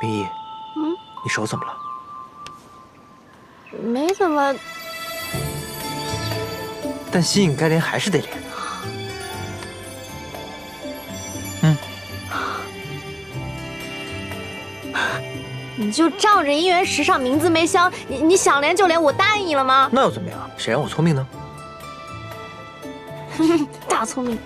明义，你手怎么了？没怎么，但吸引该练还是得练。你就仗着姻缘石上名字没消，你想连就连，我答应你了吗？那又怎么样？谁让我聪明呢？大聪明。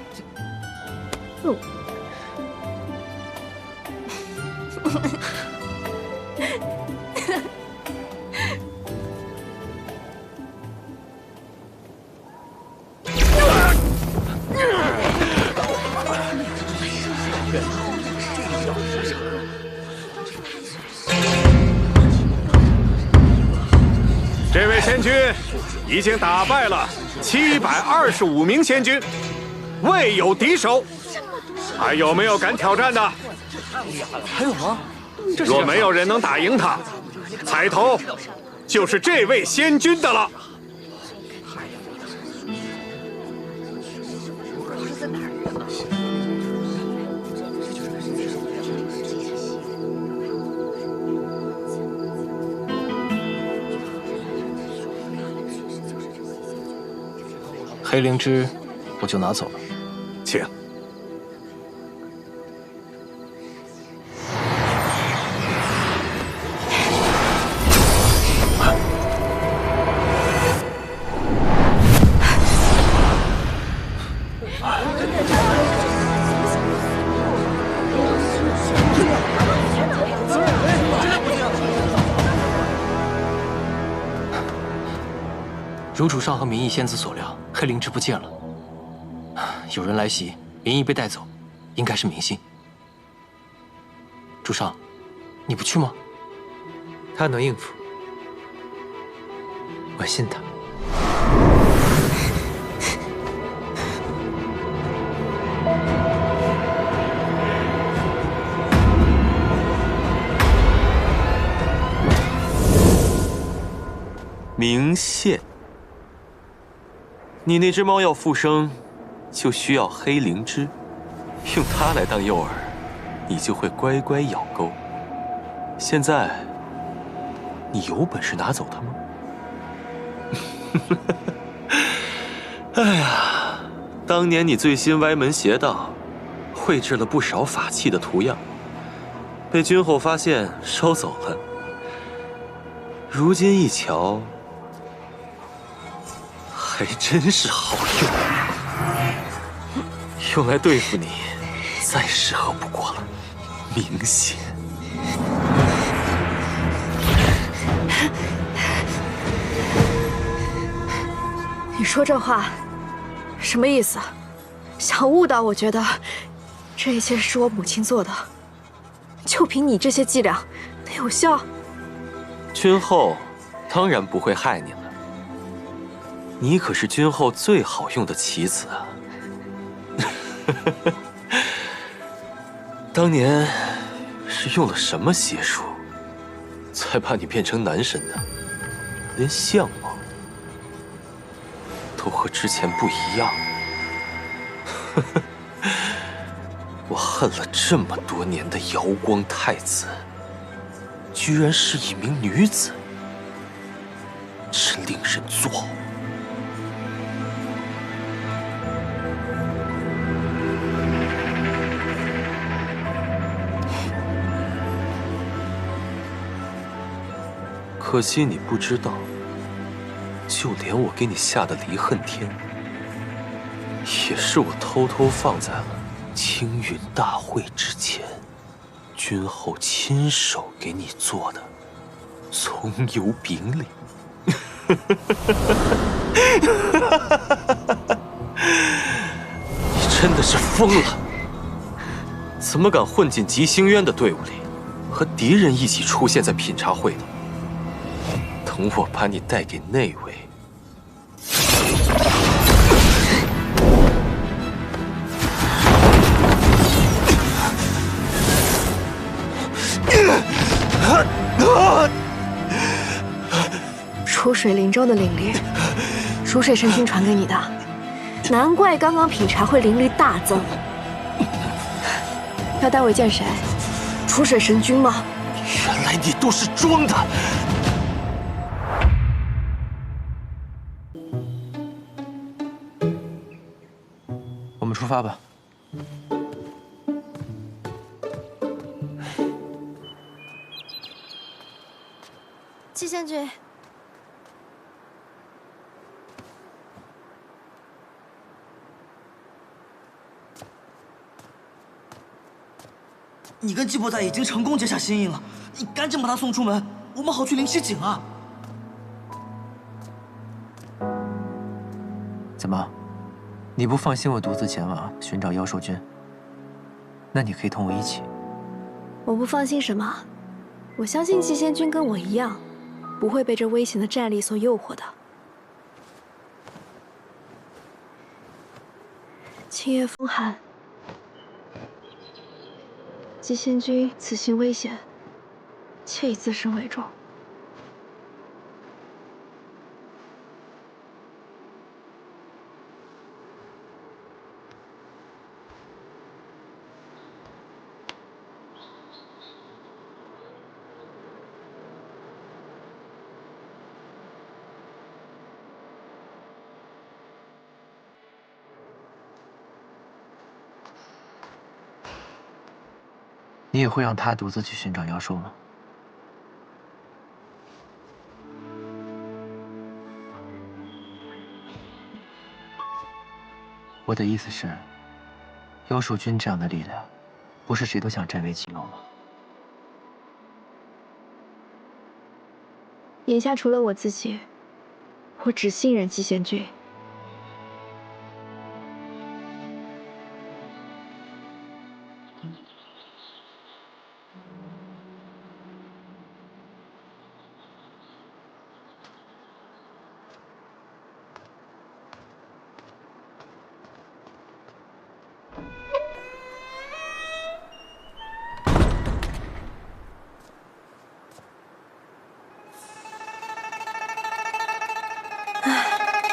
这位仙君已经打败了725名仙君，未有敌手。还有没有敢挑战的？还有吗？若没有人能打赢他，彩头就是这位仙君的了。黑灵芝，我就拿走了。请。如主上和明义仙子所料，黑灵芝不见了。有人来袭，明义被带走，应该是明信。主上，你不去吗？他能应付，我信他。明线。你那只猫要复生，就需要黑灵芝，用它来当诱饵，你就会乖乖咬钩。现在，你有本事拿走它吗？哎呀，当年你最心歪门邪道，绘制了不少法器的图样，被君后发现收走了。如今一瞧，还真是好用，用来对付你，再适合不过了。明显。你说这话什么意思？想误导我觉得这一切是我母亲做的，就凭你这些伎俩，能有效？君后当然不会害你了。你可是君后最好用的棋子啊！当年是用了什么邪术，才把你变成男神的？连相貌都和之前不一样。我恨了这么多年的瑶光太子，居然是一名女子，真令人作呕。可惜你不知道，就连我给你下的离恨天，也是我偷偷放在了青云大会之前，君后亲手给你做的葱油饼里。你真的是疯了！怎么敢混进极星渊的队伍里，和敌人一起出现在品茶会的？等我把你带给那位，楚水灵州的灵力，楚水神君传给你的，难怪刚刚品茶会灵力大增。要带我见谁？楚水神君吗？原来你都是装的。我们出发吧。季贤君，你跟季伯仔已经成功结下心意了，你赶紧把他送出门，我们好去灵溪井啊！怎么，你不放心我独自前往寻找妖兽君？那你可以同我一起。我不放心什么？我相信季贤君跟我一样，不会被这危险的战力所诱惑的。清月风寒，季贤君此行危险，切以自身为重。你也会让他独自去寻找妖兽吗？我的意思是，妖兽君这样的力量，不是谁都想占为己有吗？眼下除了我自己，我只信任季贤君。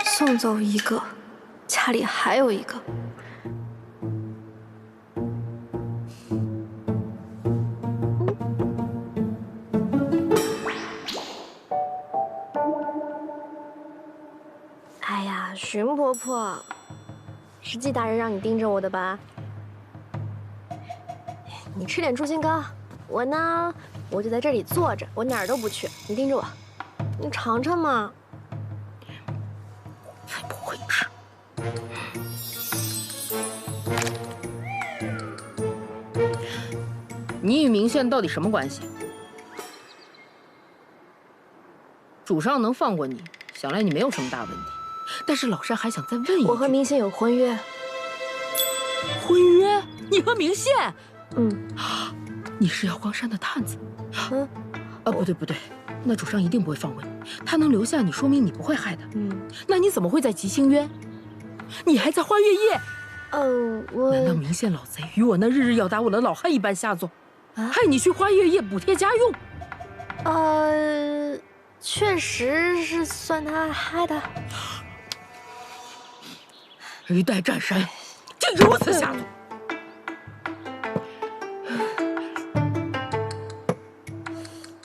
送走一个，家里还有一个。哎呀，荀婆婆，是季大人让你盯着我的吧？你吃点猪心膏，我呢，我就在这里坐着，我哪儿都不去，你盯着我，你尝尝嘛。不会吃。你与明宪到底什么关系？主上能放过你，想来你没有什么大问题。但是老山还想再问一句：我和明宪有婚约。婚约？你和明宪？嗯。你是瑶光山的探子？嗯。不对不对，那主上一定不会放过你。他能留下你，说明你不会害他。嗯。那你怎么会在吉星渊？你还在花月夜？我……难道明宪老贼与我那日日要打我的老汉一般下作，害你去花月夜补贴家用？确实是算他害的。一代战神，竟如此下作！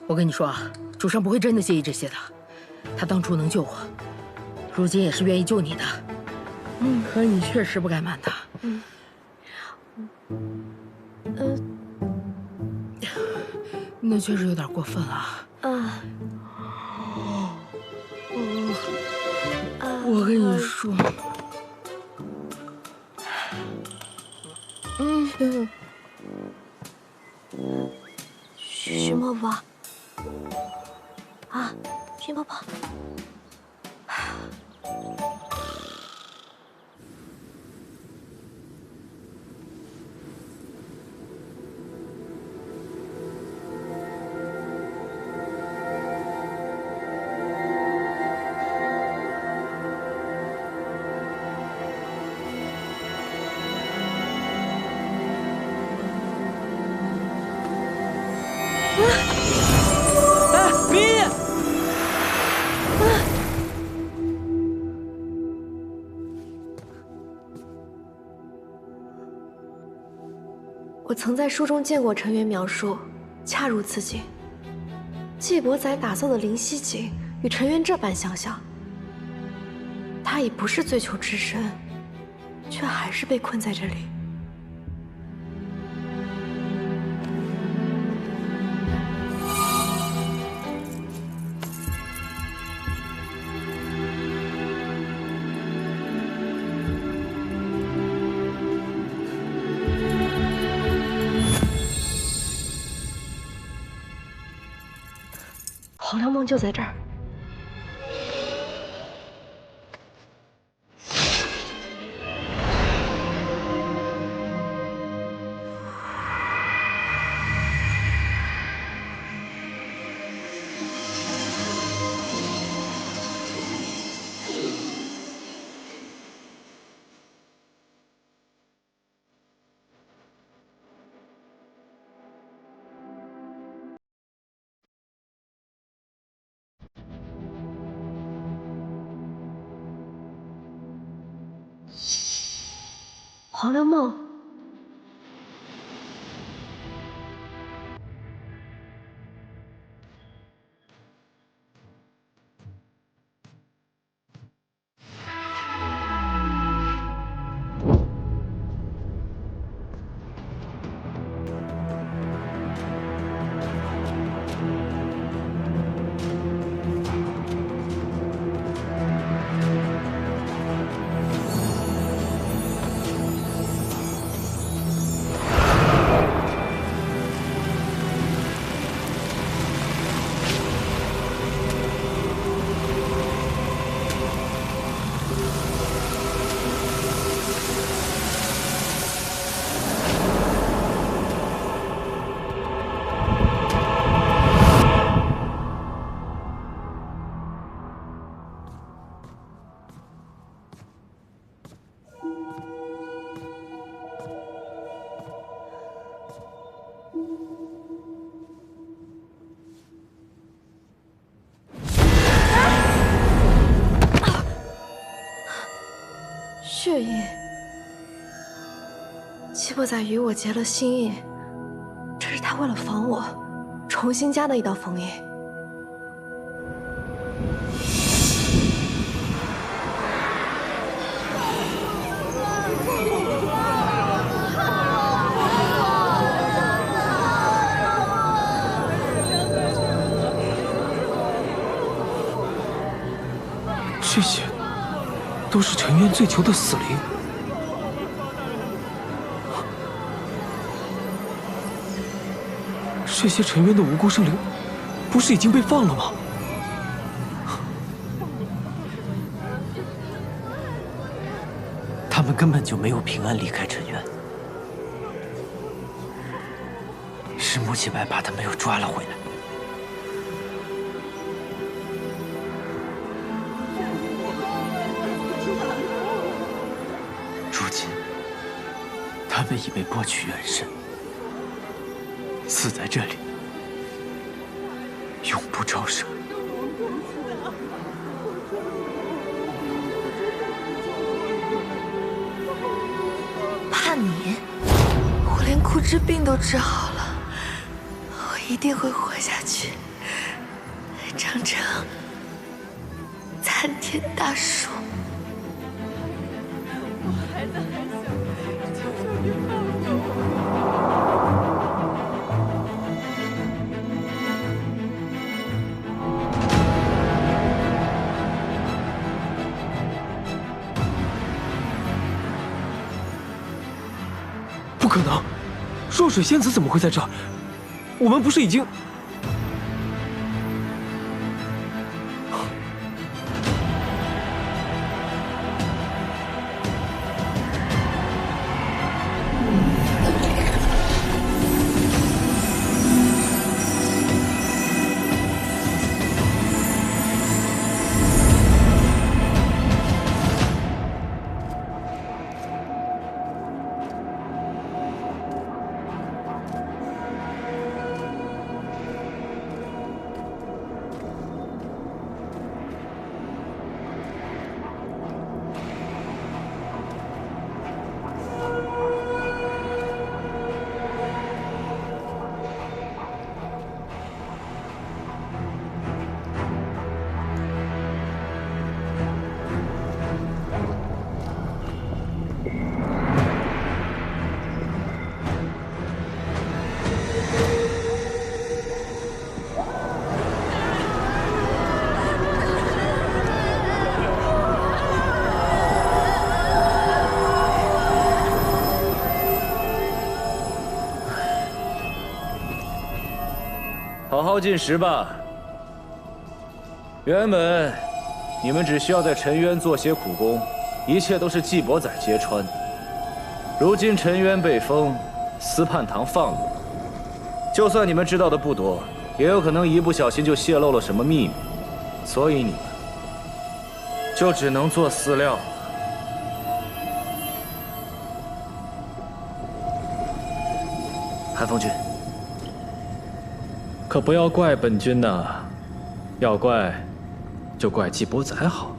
我跟你说啊，主上不会真的介意这些的。他当初能救我，如今也是愿意救你的。可你确实不该瞒他。那确实有点过分了。我跟你说，荀婆婆，荀婆婆，明义！我曾在书中见过陈元描述，恰如此景。季伯仔打造的灵犀井与陈渊这般相像，他已不是最求之身，却还是被困在这里。黄粱梦就在这儿。黄粱梦，血印。季伯仔与我结了心印，这是他为了防我，重新加的一道封印。这些都是陈渊最求的死灵。这些陈渊的无辜生灵，不是已经被放了吗？他们根本就没有平安离开陈渊，是穆启白把他们又抓了回来。如今，他们已被剥去元神，死在这里，永不超生。怕你？我连枯枝病都治好了，我一定会活下去，长成参天大树。不可能，若水仙子怎么会在这儿？我们不是已经……好好进食吧。原本你们只需要在沉渊做些苦工，一切都是季伯仔揭穿。如今沉渊被封，司叛堂放了，就算你们知道的不多，也有可能一不小心就泄露了什么秘密，所以你们就只能做饲料了。韩风君，可不要怪本君呐，要怪就怪季伯仔好了。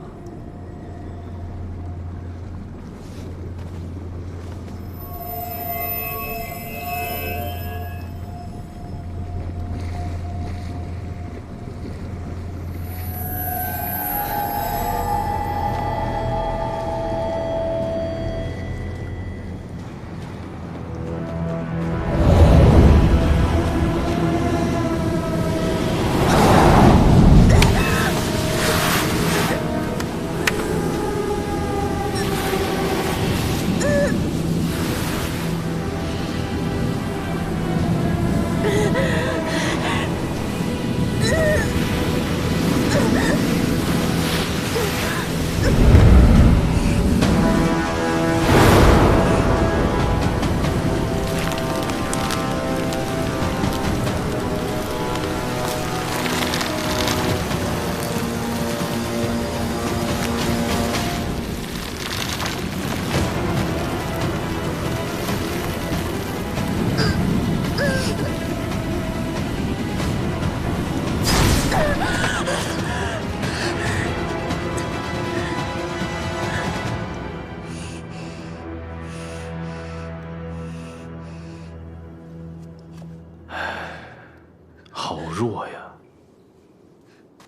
好弱呀，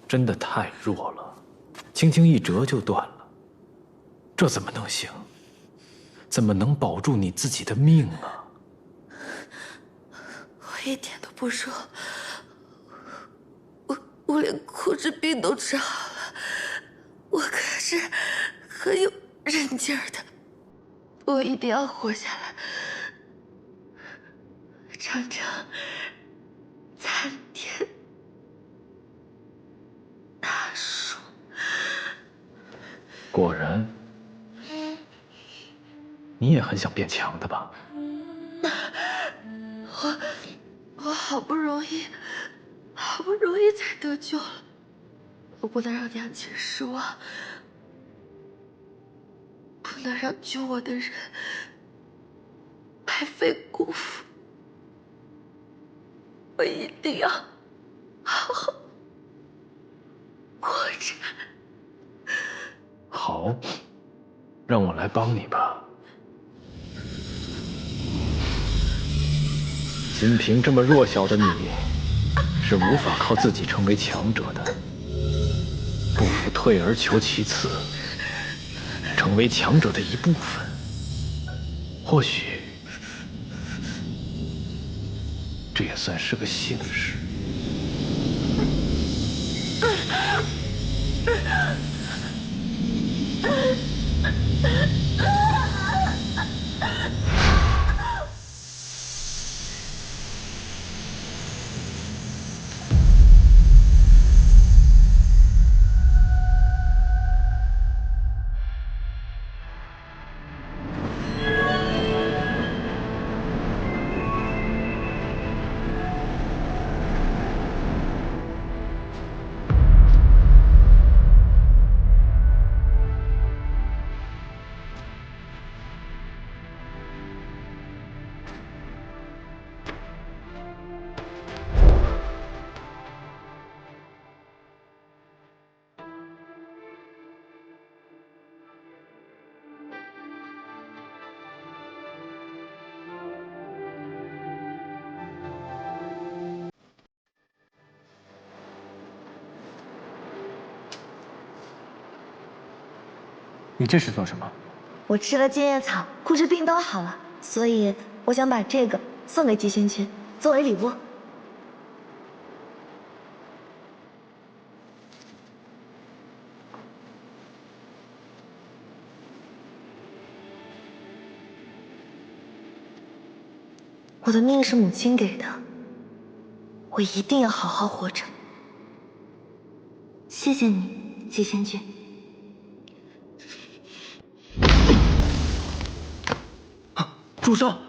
真的太弱了，轻轻一折就断了，这怎么能行？怎么能保住你自己的命啊？我一点都不弱，我连苦之病都治好了，我可是很有韧劲儿的，我一定要活下来，长成参天大树。果然，你也很想变强的吧？我好不容易才得救了，我不能让娘亲失望，不能让救我的人白费功夫，我一定要好好活着。好，让我来帮你吧。仅凭这么弱小的你，是无法靠自己成为强者的。不服退而求其次，成为强者的一部分，或许这也算是个幸事。你这是做什么？我吃了金叶草，枯枝病都好了，所以我想把这个送给姬仙君，作为礼物。我的命是母亲给的，我一定要好好活着。谢谢你，季贤君。主上。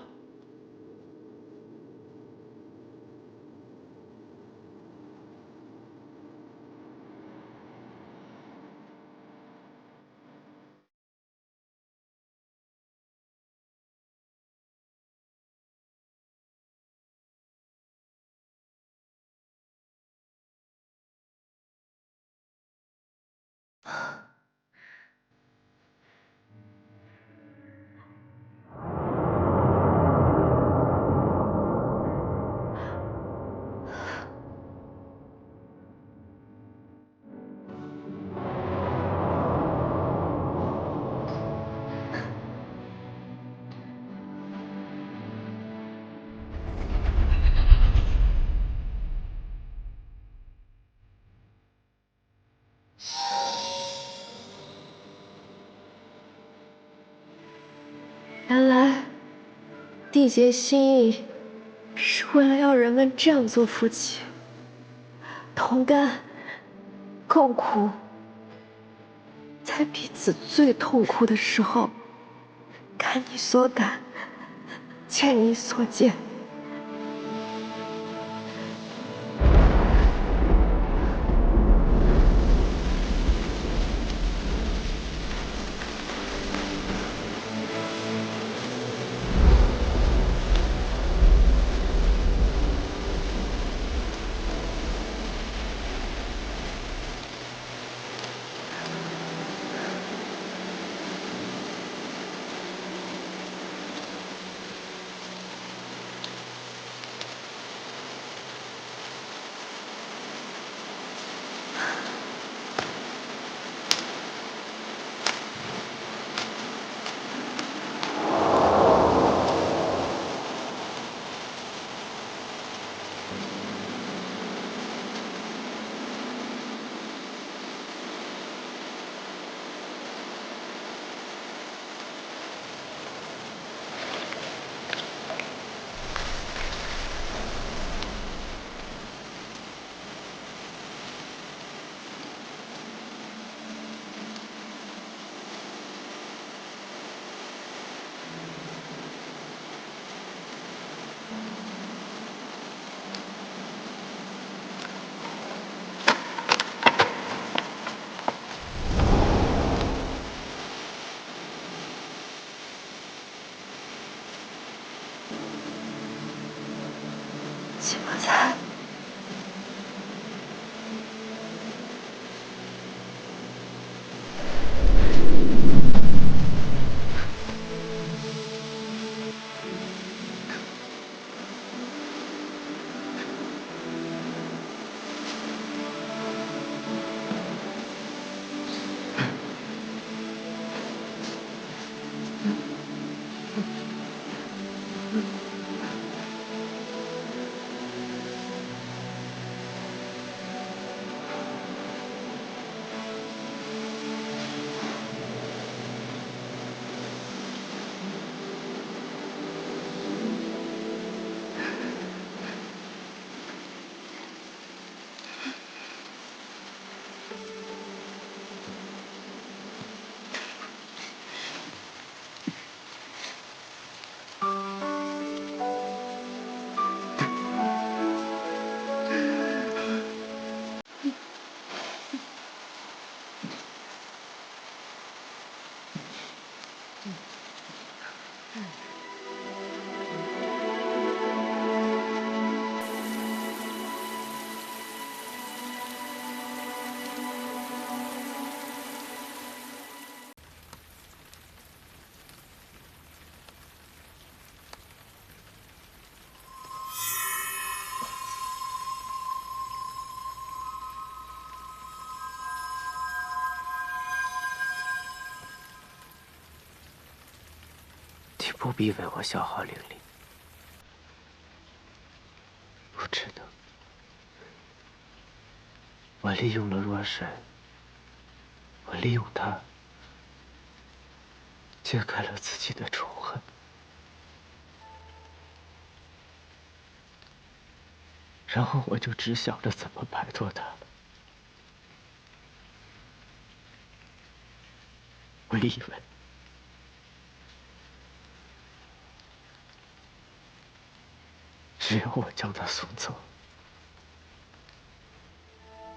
原来缔结心意是为了要人们这样做夫妻，同甘共苦，在彼此最痛苦的时候，感你所感，见你所见。季伯才，你不必为我消耗灵力，不值得。我利用了若水，我利用他揭开了自己的仇恨。然后我就只想着怎么摆脱他。我以为只有我将他送走，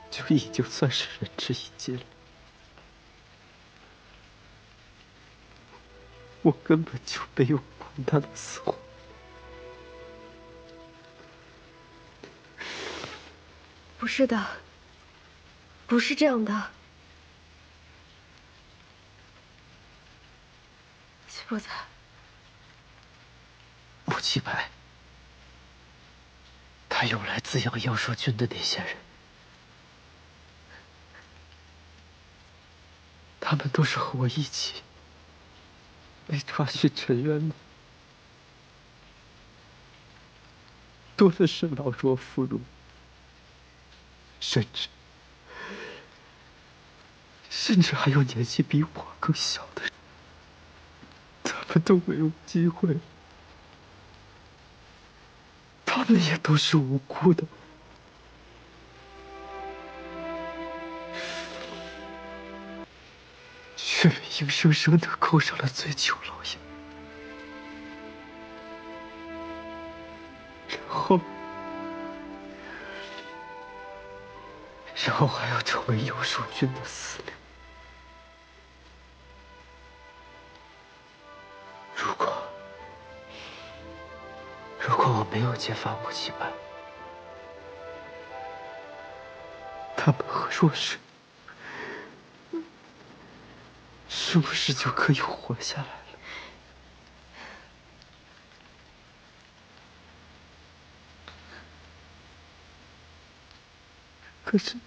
就已经算是仁至义尽了。我根本就没有管他的死活。不是的，不是这样的。季伯仔，穆七白，他用来滋养妖兽君的那些人，他们都是和我一起被抓去沉渊的。多的是老弱妇孺，甚至还有年纪比我更小的人，他们都没有机会，他们也都是无辜的，却被硬生生的扣上了醉酒牢瘾。然后还要成为妖兽君的饲料。如果我没有揭发穆七白，他们和若水是不是就可以活下来了？可是，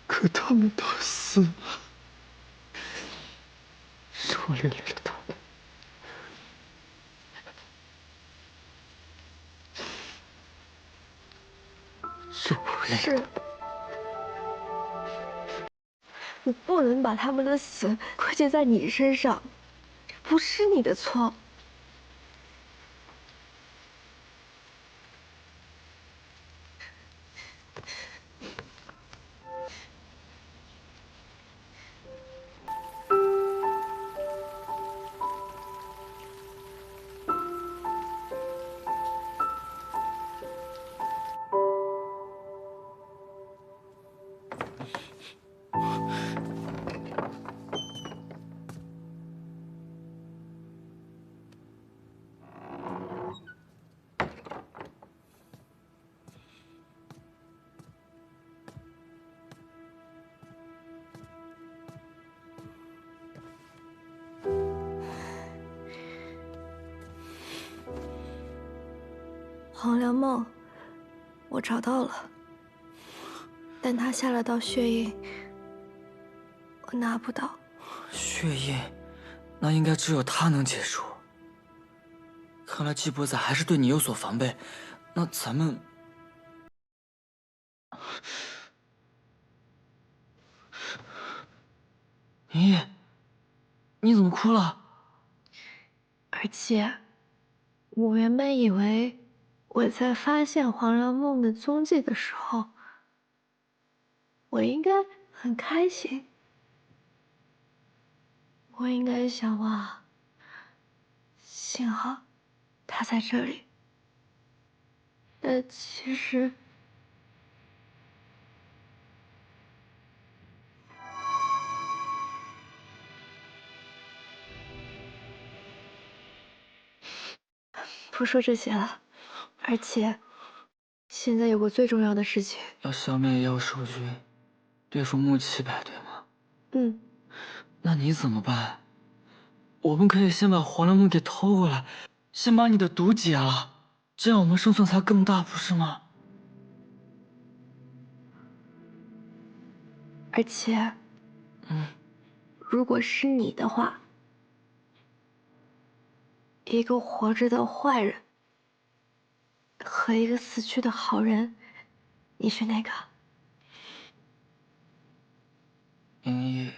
可他们都死了，是我连累了他们。是，你不能把他们的死归结在你身上，这不是你的错。黄粱梦，我找到了，但他下了道血印，我拿不到。血印，那应该只有他能解除。看来季伯仔还是对你有所防备，那咱们……明义，你怎么哭了？而且，我原本以为我在发现黄粱梦的踪迹的时候，我应该很开心。我应该想哇，幸好他在这里。但其实，不说这些了。而且，现在有个最重要的事情，要消灭妖兽君，对付穆七百，对吗？嗯。那你怎么办？我们可以先把黄粱梦给偷过来，先把你的毒解了，这样我们胜算才更大，不是吗？而且，如果是你的话，一个活着的坏人和一个死去的好人，你选哪个？明义，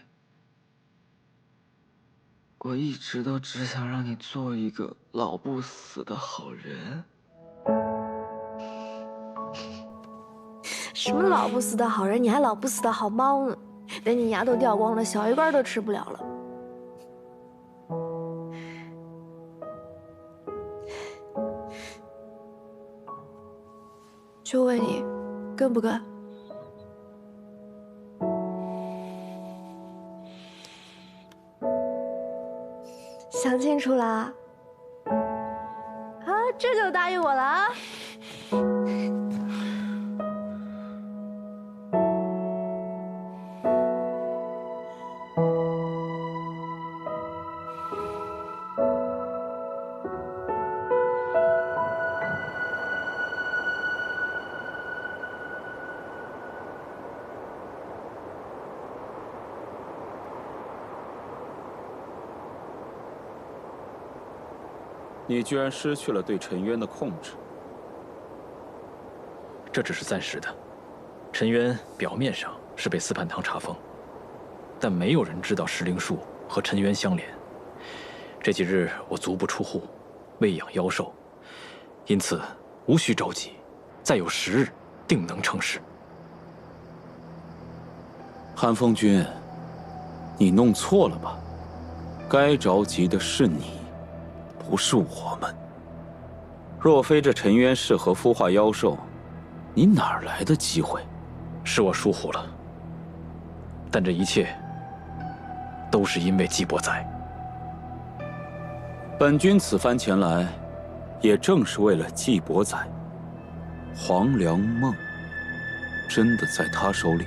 我一直都只想让你做一个老不死的好人。什么老不死的好人，你还老不死的好猫呢？连你牙都掉光了，小鱼干都吃不了了。就问你，跟不跟？想清楚啦？啊，这就答应我了啊！你居然失去了对陈渊的控制。这只是暂时的。陈渊表面上是被司盼堂查封，但没有人知道石灵术和陈渊相连。这几日我足不出户，喂养妖兽，因此无需着急，再有10日，定能成事。韩风君，你弄错了吧？该着急的是你。不是我们。若非这陈渊适合孵化妖兽，你哪儿来的机会？是我疏忽了，但这一切都是因为季伯载。本君此番前来，也正是为了季伯载。黄粱梦真的在他手里？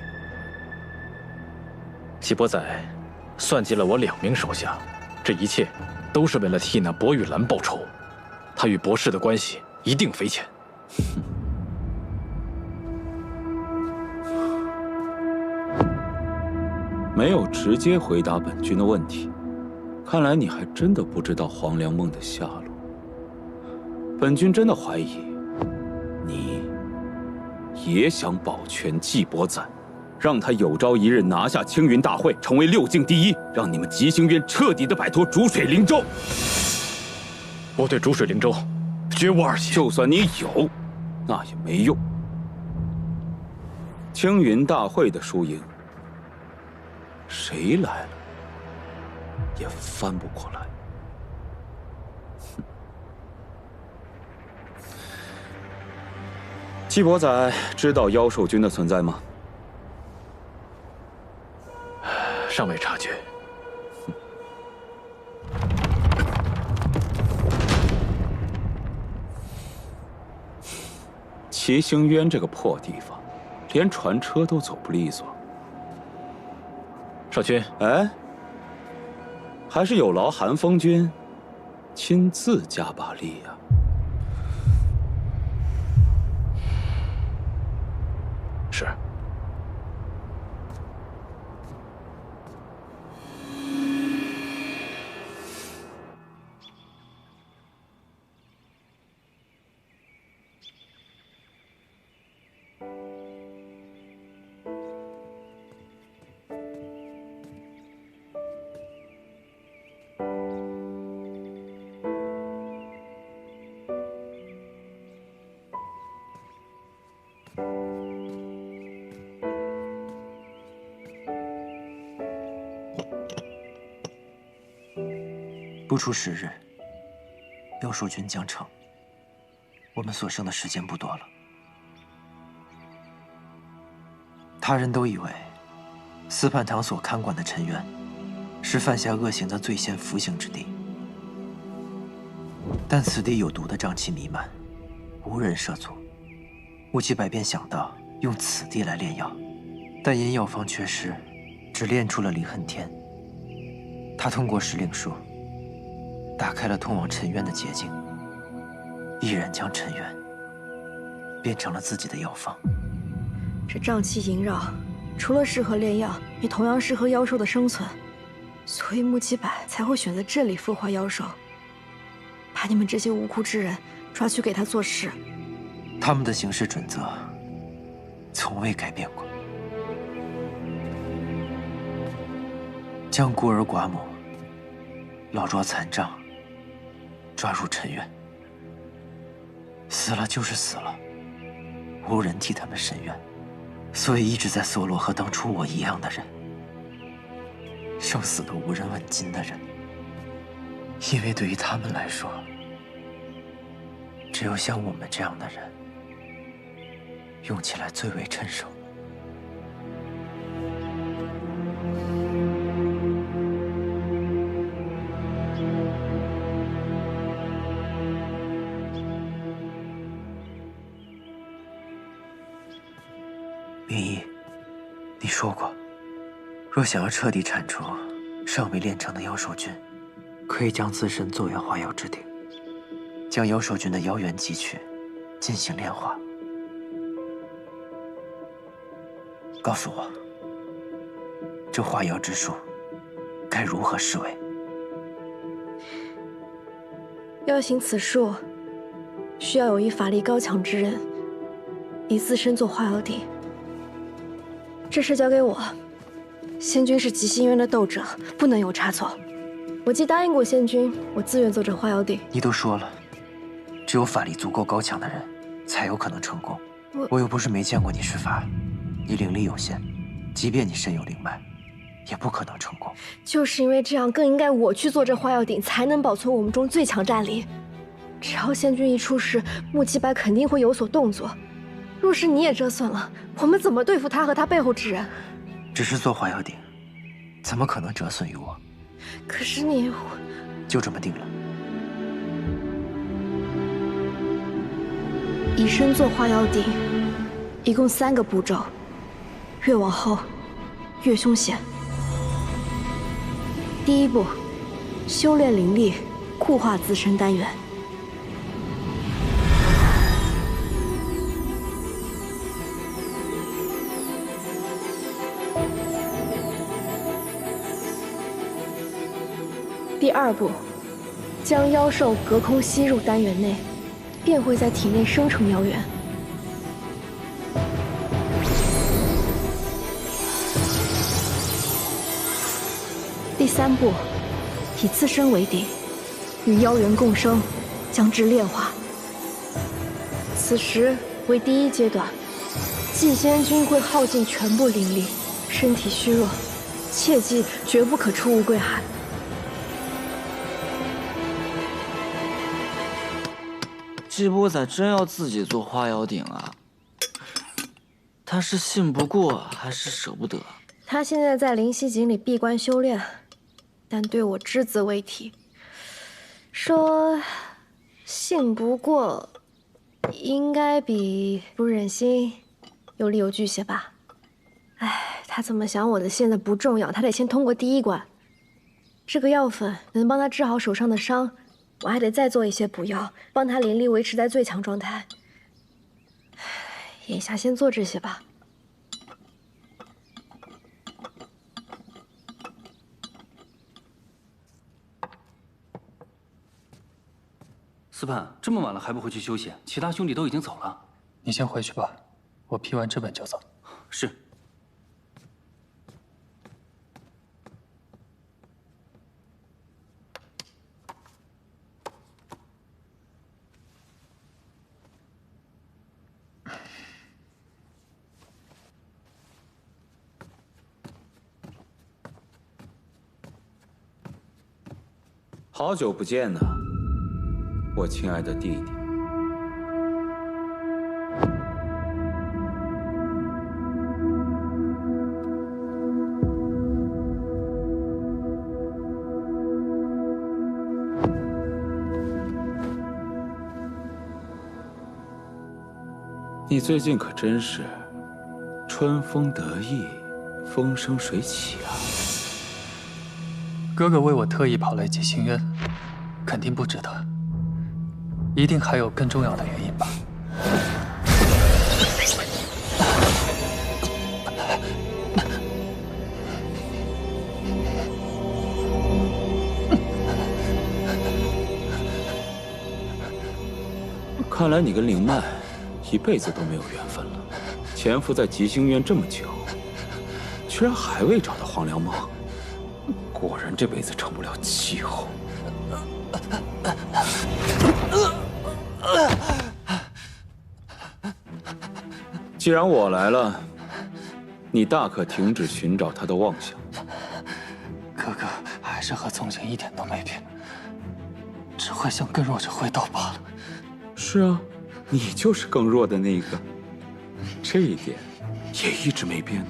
季伯载算计了我2名手下，这一切都是为了替那薄雨兰报仇，他与博士的关系一定匪浅。没有直接回答本君的问题，看来你还真的不知道黄粱梦的下落。本君真的怀疑，你也想保全季伯载，让他有朝一日拿下青云大会，成为6境第一，让你们吉星渊彻底的摆脱逐水灵州。我对逐水灵州绝无二心。就算你有，那也没用。青云大会的输赢，谁来了也翻不过来。季伯载知道妖兽军的存在吗？尚未察觉。齐星渊这个破地方，连船车都走不利索。少君，哎，还是有劳韩风君亲自加把力呀。是。不出10日，妖兽军将成。我们所剩的时间不多了。他人都以为司盼堂所看管的陈渊是犯下恶行的最先服刑之地，但此地有毒的瘴气弥漫，无人涉足。乌鸡百便想到用此地来炼药，但因药方缺失，只炼出了离恨天。他通过石灵术打开了通往陈渊的捷径，毅然将陈渊变成了自己的药方。这瘴气萦绕，除了适合炼药，也同样适合妖兽的生存，所以穆七百才会选择这里孵化妖兽，把你们这些无辜之人抓去给他做事。他们的行事准则从未改变过，将孤儿寡母老弱残障抓入尘渊，死了就是死了，无人替他们伸冤，所以一直在搜罗和当初我一样的人，生死都无人问津的人。因为对于他们来说，只有像我们这样的人，用起来最为趁手。明一，你说过，若想要彻底铲除尚未炼成的妖兽菌，可以将自身作为化妖之鼎，将妖兽菌的妖元汲取，进行炼化。告诉我，这化妖之术该如何施为？要行此术，需要有一法力高强之人，以自身做化妖鼎。这事交给我。仙君是极心渊的斗者，不能有差错。我既答应过仙君，我自愿做这化妖鼎。你都说了，只有法力足够高强的人，才有可能成功。我又不是没见过你施法，你灵力有限，即便你身有灵脉，也不可能成功。就是因为这样，更应该我去做这化妖鼎，才能保存我们中最强战力。只要仙君一出事，穆七白肯定会有所动作。若是你也折损了，我们怎么对付他和他背后之人？只是做化妖鼎，怎么可能折损于我？可是你……就这么定了。以身做化妖鼎，一共3个步骤，越往后越凶险。第一步，修炼灵力，固化自身丹元。第2步，将妖兽隔空吸入丹元内，便会在体内生成妖元。第3步，以自身为鼎，与妖元共生，将之炼化。此时为第1阶段，祭仙君会耗尽全部灵力，身体虚弱，切记绝不可出无归海。季波仔真要自己做化妖鼎啊？他是信不过还是舍不得？他现在在灵犀井里闭关修炼，但对我只字未提。说信不过，应该比不忍心有理有据些吧？哎，他怎么想我的现在不重要，他得先通过第1关。这个药粉能帮他治好手上的伤。我还得再做一些补药，帮他灵力维持在最强状态。眼下先做这些吧。司盼，这么晚了还不回去休息？其他兄弟都已经走了。你先回去吧，我批完这本就走。是。好久不见呐，我亲爱的弟弟。你最近可真是春风得意，风生水起啊！哥哥为我特意跑来济星渊，肯定不值得，一定还有更重要的原因吧。看来你跟灵曼一辈子都没有缘分了。潜伏在极星渊这么久，居然还未找到黄粱梦。果然这辈子成不了气候。既然我来了，你大可停止寻找他的妄想。哥哥还是和从前一点都没变，只会向更弱者回头罢了。是啊，你就是更弱的那一个，这一点也一直没变呢。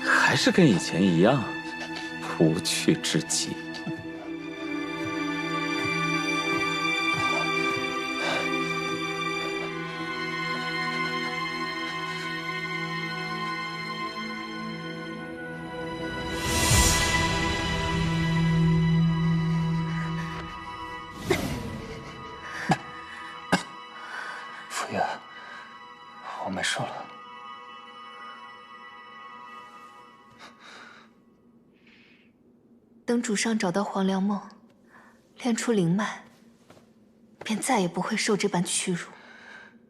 还是跟以前一样，无趣至极。傅爷，我没事了。等主上找到黄粱梦，练出灵脉，便再也不会受这般屈辱。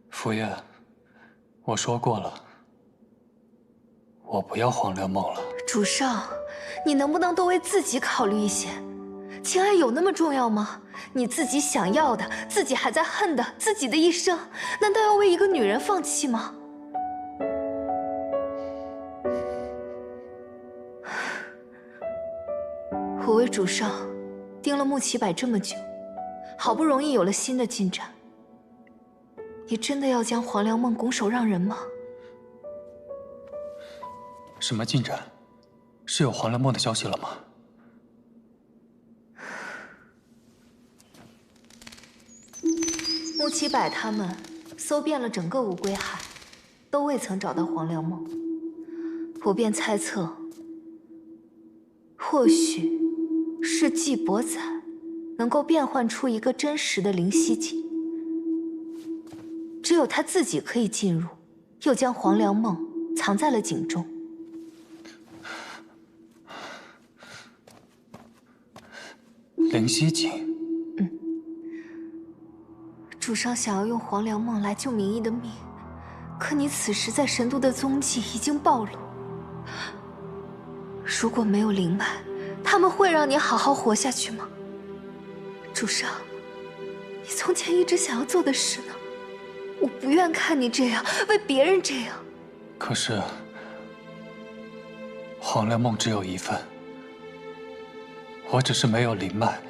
傅爷，我说过了，我不要黄粱梦了。主上，你能不能多为自己考虑一些？情爱有那么重要吗？你自己想要的，自己还在恨的，自己的一生，难道要为一个女人放弃吗？我为主上盯了穆启柏这么久，好不容易有了新的进展，你真的要将黄粱梦拱手让人吗？什么进展？是有黄粱梦的消息了吗？穆启柏他们搜遍了整个五归海，都未曾找到黄粱梦。我便猜测，或许是季伯载能够变换出一个真实的灵犀井，只有他自己可以进入，又将黄粱梦藏在了井中。灵犀井。主上想要用黄粱梦来救明义的命，可你此时在神都的踪迹已经暴露。如果没有灵脉，他们会让你好好活下去吗？主上，你从前一直想要做的事呢？我不愿看你这样，为别人这样。可是，黄粱梦只有一份，我只是没有灵脉。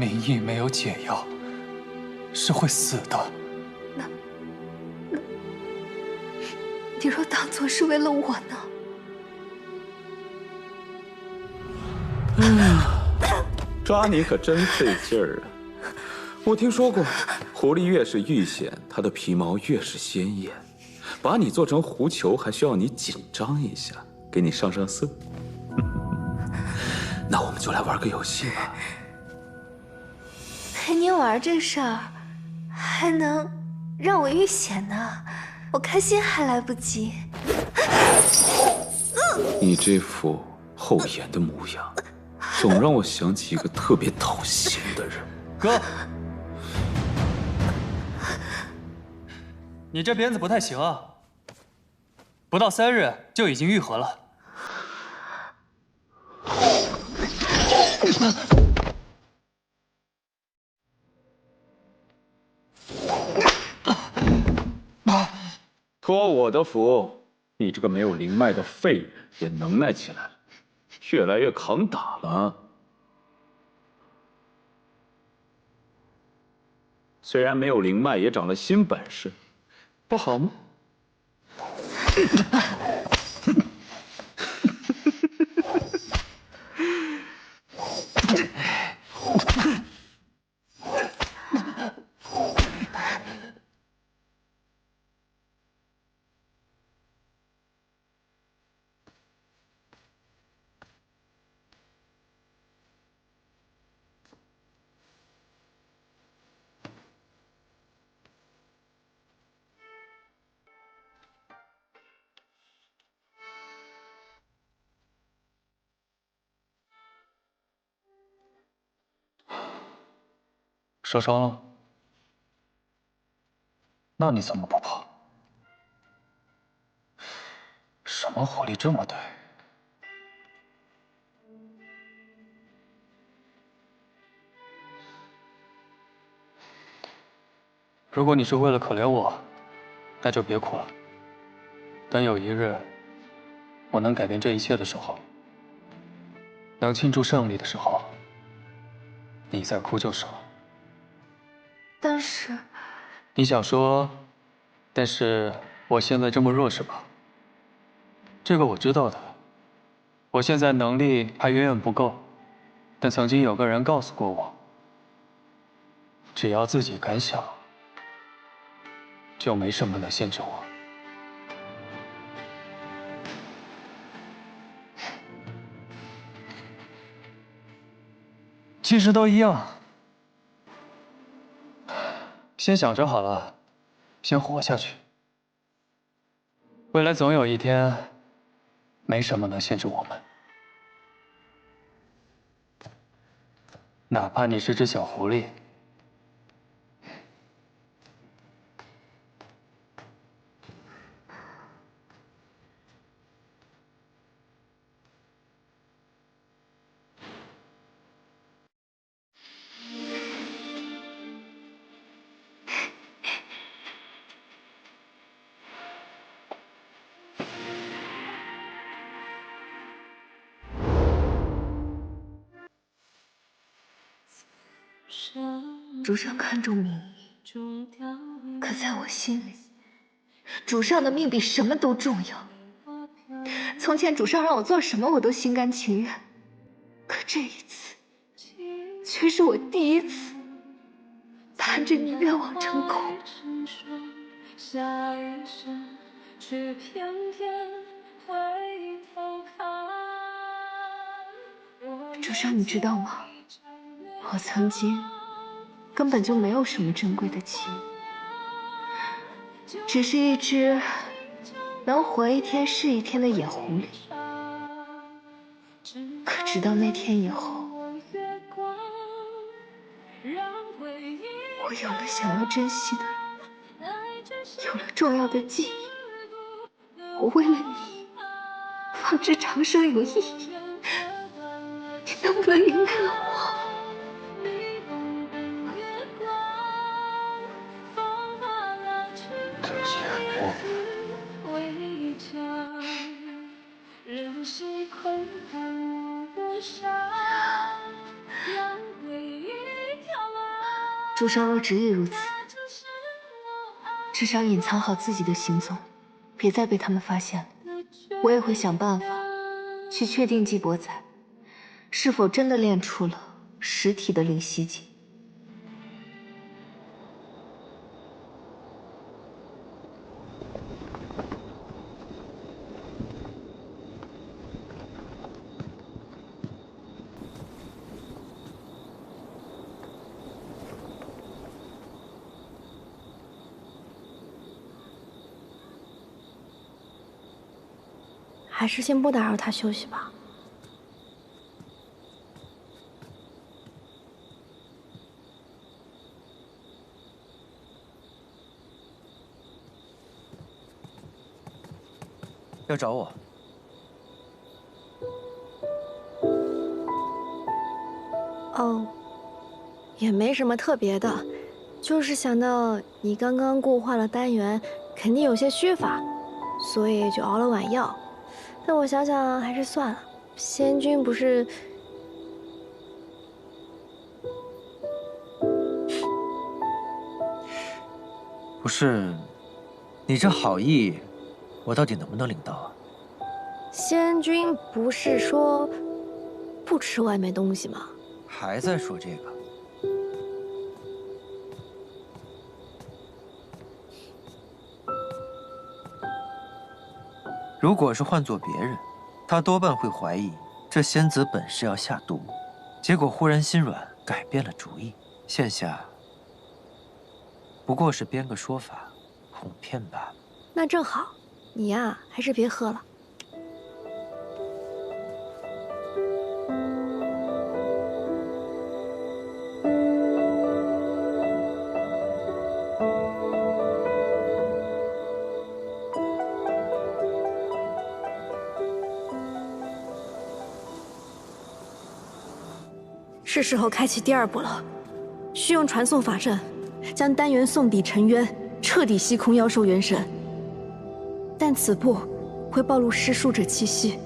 明义没有解药，是会死的。那，你若当作是为了我呢？抓你可真费劲儿啊！我听说过，狐狸越是遇险，它的皮毛越是鲜艳。把你做成狐球，还需要你紧张一下，给你上上色。那我们就来玩个游戏吧。陪你玩这事儿，还能让我遇险呢，我开心还来不及。你这副厚颜的模样，总让我想起一个特别讨嫌的人。哥，你这鞭子不太行啊，不到3日就已经愈合了。托我的福，你这个没有灵脉的废人也能耐起来了，越来越抗打了。虽然没有灵脉，也长了新本事，不好吗？受伤了？那你怎么不跑？什么火力这么大？如果你是为了可怜我，那就别哭了。等有一日，我能改变这一切的时候，能庆祝胜利的时候，你再哭就是了。但是，你想说，但是我现在这么弱是吧？这个我知道的。我现在能力还远远不够，但曾经有个人告诉过我，只要自己敢想，就没什么能限制我。其实都一样，先想着好了，先活下去。未来总有一天，没什么能限制我们。哪怕你是只小狐狸。主上看重名义，可在我心里，主上的命比什么都重要。从前主上让我做什么，我都心甘情愿，可这一次，却是我第一次盼着你愿望成功。主上，你知道吗？我曾经根本就没有什么珍贵的记忆，只是一只能活一天是一天的野狐狸。可直到那天以后，我有了想要珍惜的人，有了重要的记忆。我为了你，放置长生有意义。你能不能原谅我？主上若执意如此，至少隐藏好自己的行踪，别再被他们发现了。我也会想办法去确定季伯宰是否真的练出了实体的灵犀技。还是先不打扰他休息吧。要找我？哦，也没什么特别的，就是想到你刚刚固化了丹元，肯定有些虚乏，所以就熬了碗药。但我想想还是算了，仙君不是……不是，你这好意，我到底能不能领到啊？仙君不是说不吃外面东西吗？还在说这个？如果是换做别人，他多半会怀疑这仙子本是要下毒，结果忽然心软，改变了主意。现下不过是编个说法，哄骗罢了。那正好，你呀，还是别喝了。是时候开启第2步了，需用传送法阵，将丹元送抵沉渊，彻底吸空妖兽元神。但此步会暴露施术者气息，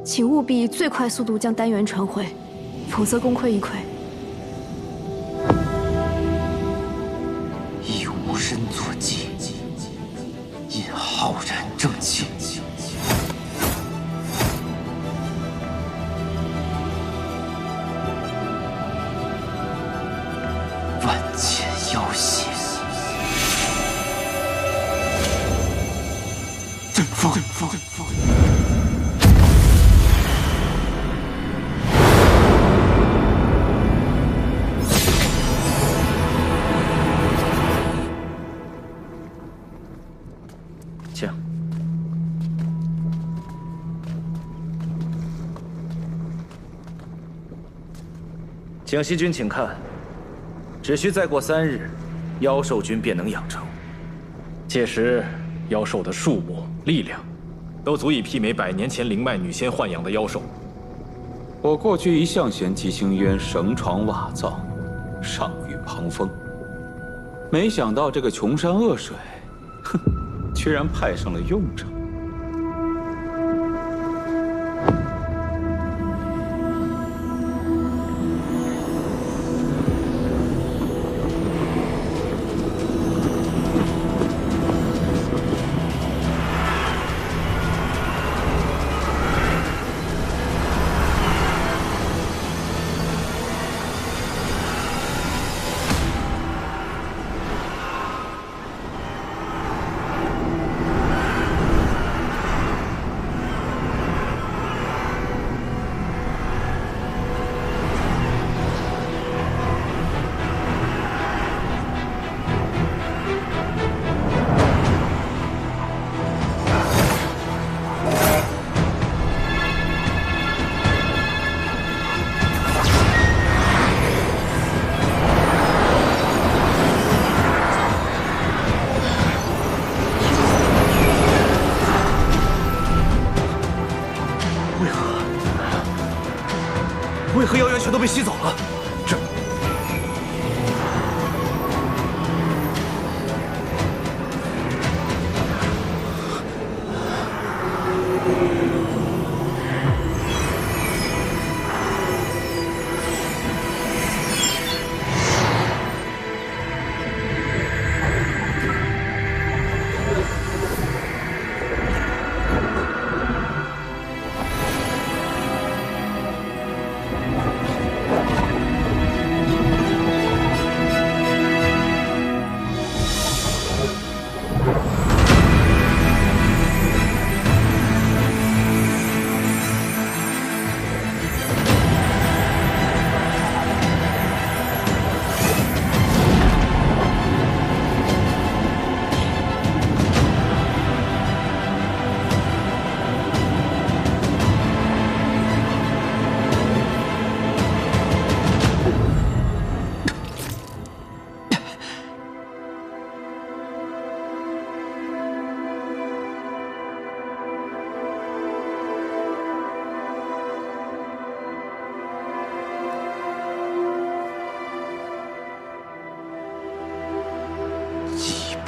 请务必以最快速度将丹元传回，否则功亏一篑。以无身作祭，引浩然正气。万千妖邪，阵风。请。景熙君，请看，只需再过3日，妖兽君便能养成。届时，妖兽的数目、力量，都足以媲美100年前灵脉女仙豢养的妖兽。我过去一向嫌纪星渊绳床瓦造，上御旁风，没想到这个穷山恶水，哼，居然派上了用场。为何妖元全都被吸走了？这……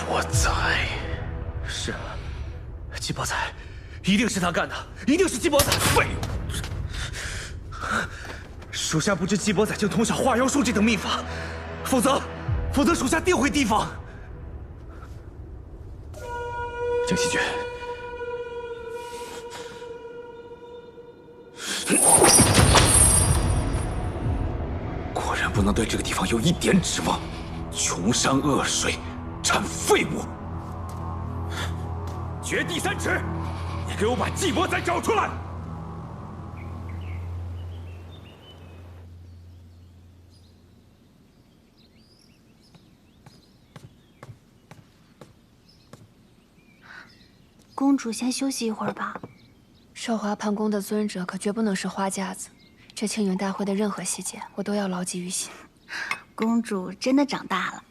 我在。是，季伯才，一定是他干的，一定是季伯才。废物！属下不知季伯才竟通晓化妖术这等秘法，否则属下定会提防。江西君，果然不能对这个地方有一点指望，穷山恶水。产废物！绝地3尺，你给我把季伯才找出来！公主先休息一会儿吧。少华盘宫的尊者可绝不能是花架子，这庆云大会的任何细节，我都要牢记于心。公主真的长大了。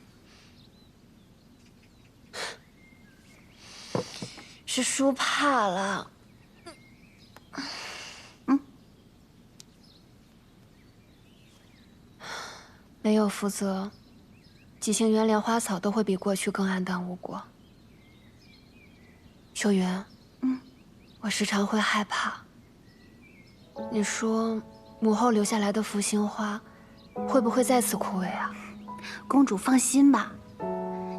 是输怕了。没有福泽，极星园连花草都会比过去更黯淡无光。秀云，我时常会害怕。你说，母后留下来的福星花，会不会再次枯萎啊？公主放心吧，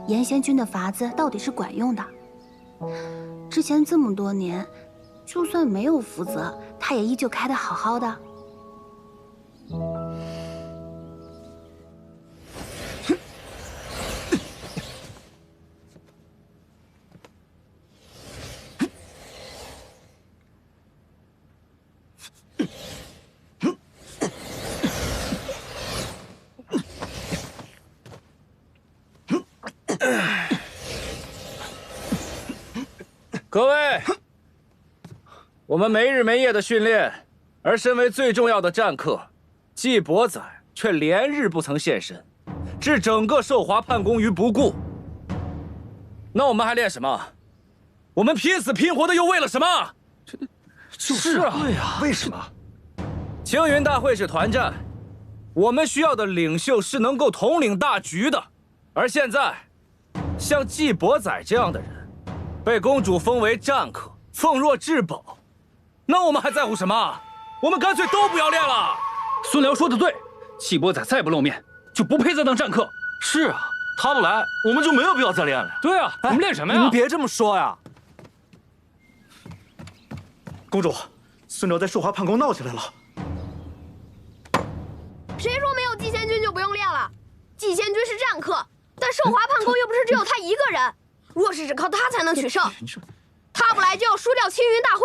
严仙君的法子到底是管用的。之前这么多年，就算没有福泽，它也依旧开得好好的。各位，我们没日没夜的训练，而身为最重要的战客，季伯载却连日不曾现身，置整个寿华叛宫于不顾。那我们还练什么？我们拼死拼活的又为了什么？就是啊，对啊，为什么？青云大会是团战，我们需要的领袖是能够统领大局的，而现在，像季伯载这样的人。被公主封为战客，奉若至宝，那我们还在乎什么？我们干脆都不要练了。孙辽说的对，季伯载再不露面，就不配再当战客。是啊，他不来，我们就没有必要再练了。对啊，我们练什么呀？你们别这么说呀！公主，孙辽在寿华叛宫闹起来了。谁说没有季仙君就不用练了？季仙君是战客，但寿华叛宫又不是只有他一个人。若是只靠他才能取胜，他不来就要输掉青云大会，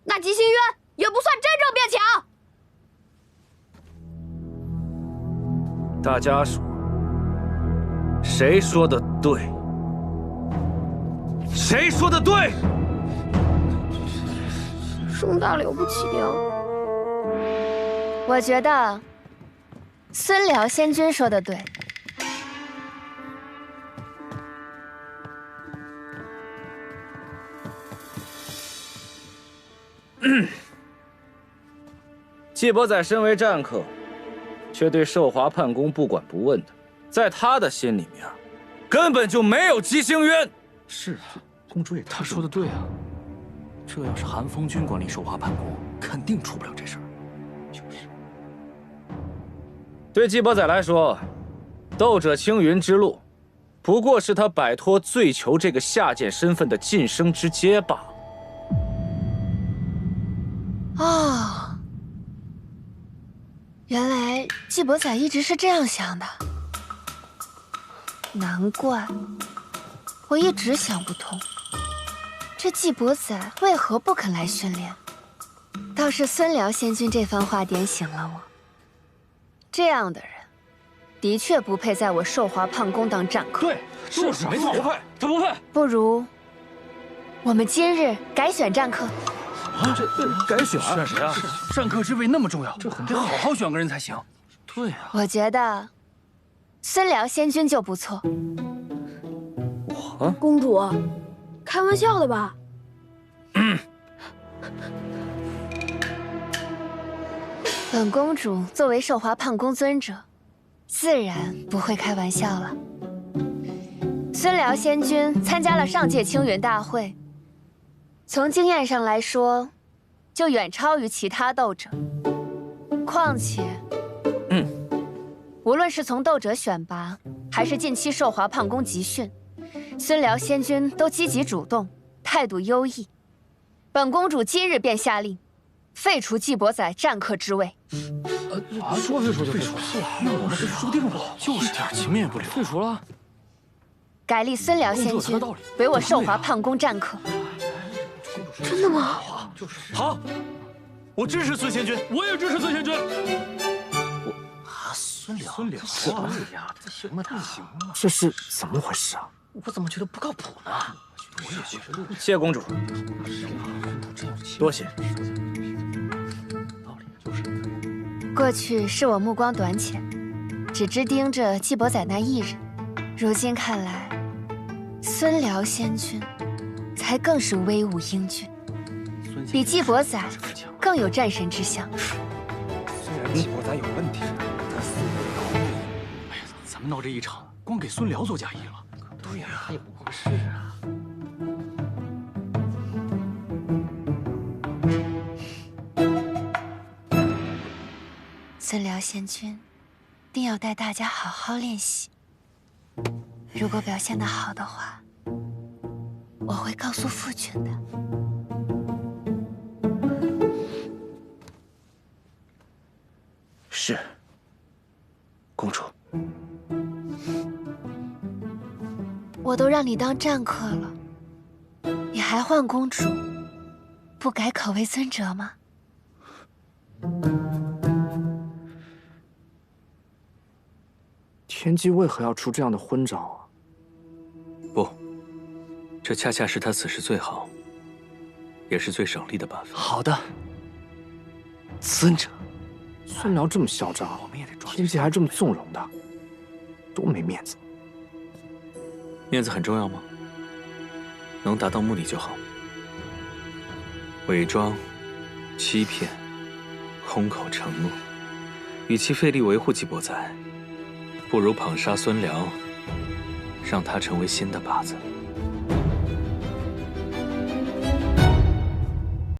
那极星渊也不算真正变强。大家说，谁说的对？谁说的对？声大了不起呀！我觉得孙辽仙君说的对。季伯载身为战客，却对寿华叛宫不管不问的，在他的心里面，根本就没有极星渊。是啊，公主也他说的对啊。这要是韩风君管理寿华叛宫，肯定出不了这事儿。就是。对季伯载来说，斗者青云之路，不过是他摆脱醉囚这个下贱身份的晋升之阶罢了。哦，原来季伯载一直是这样想的，难怪我一直想不通，这季伯载为何不肯来训练。倒是孙辽仙君这番话点醒了我，这样的人的确不配在我寿华叛宫当战客。对，就是没错，不配，他不配。不如我们今日改选战客。这改选谁啊？战客之位那么重要，这得好好选个人才行。对啊，我觉得孙辽仙君就不错。公主，开玩笑的吧？本公主作为寿华叛宫尊者，自然不会开玩笑了。孙辽仙君参加了上届青云大会。从经验上来说，就远超于其他斗者。况且，无论是从斗者选拔，还是近期寿华叛宫集训，孙辽仙君都积极主动，态度优异。本公主今日便下令，废除季伯载战客之位。说废除就废除，那我们是输定了，就是点情面也不留，废除了。改立孙辽仙君为我寿华叛宫战客。真的吗？好，我支持孙仙君，我也支持孙仙君。孙辽，对呀，不行吗？不行吗？这是怎么回事啊？我怎么觉得不靠谱呢？我也觉得。谢公主，多谢。过去是我目光短浅，只知盯着季伯载那一人。如今看来，孙辽仙君才更是威武英俊，比季伯载更有战神之相。虽然季伯载有问题，但们闹这一场，光给孙辽做嫁衣了。对呀，也不合适啊。孙辽贤君，定要带大家好好练习。如果表现得好的话，我会告诉父君的。是，公主。我都让你当战客了，你还唤公主，不改口为尊者吗？天机为何要出这样的昏招啊？不，这恰恰是他此时最好，也是最省力的办法。好的，尊者。孙辽这么嚣张，天机还这么纵容的，多没面子。面子很重要吗？能达到目的就好。伪装、欺骗、空口承诺，与其费力维护纪伯载，不如捧杀孙辽，让他成为新的靶子。